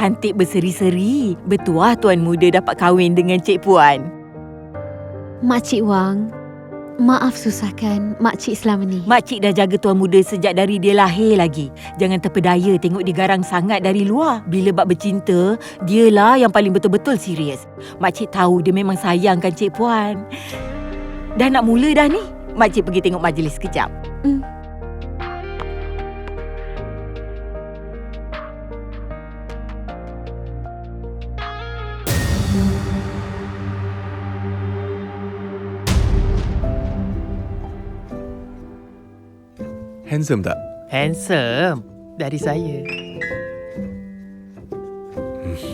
cantik berseri-seri. Bertuah tuan muda dapat kahwin dengan Cik Puan. Makcik Wang, maaf susahkan makcik selama ni. Makcik dah jaga tuan muda sejak dari dia lahir lagi. Jangan terpedaya tengok dia garang sangat dari luar. Bila bab bercinta, dialah yang paling betul-betul serius. Makcik tahu dia memang sayangkan Cik Puan. Dah nak mula dah ni. Makcik pergi tengok majlis kejap. Handsome tak? Handsome. Dari saya.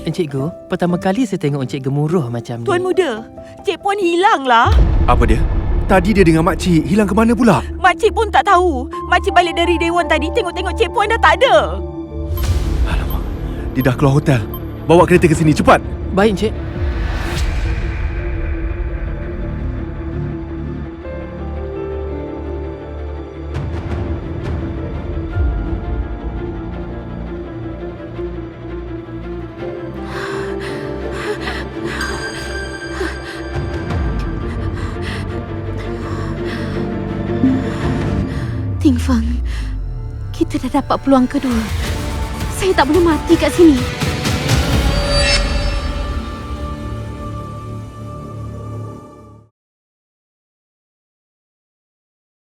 Encik Go, pertama kali saya tengok Encik gemuruh macam ni. Tuan muda, Cik Puan hilang lah. Apa dia? Tadi dia dengan makcik, hilang ke mana pula? Makcik pun tak tahu. Makcik balik dari Dewan tadi, tengok-tengok Cik Puan dah tak ada. Alamak, dia dah keluar hotel. Bawa kereta ke sini, cepat. Baik, Encik. Ting Feng, kita dah dapat peluang kedua. Saya tak boleh mati kat sini.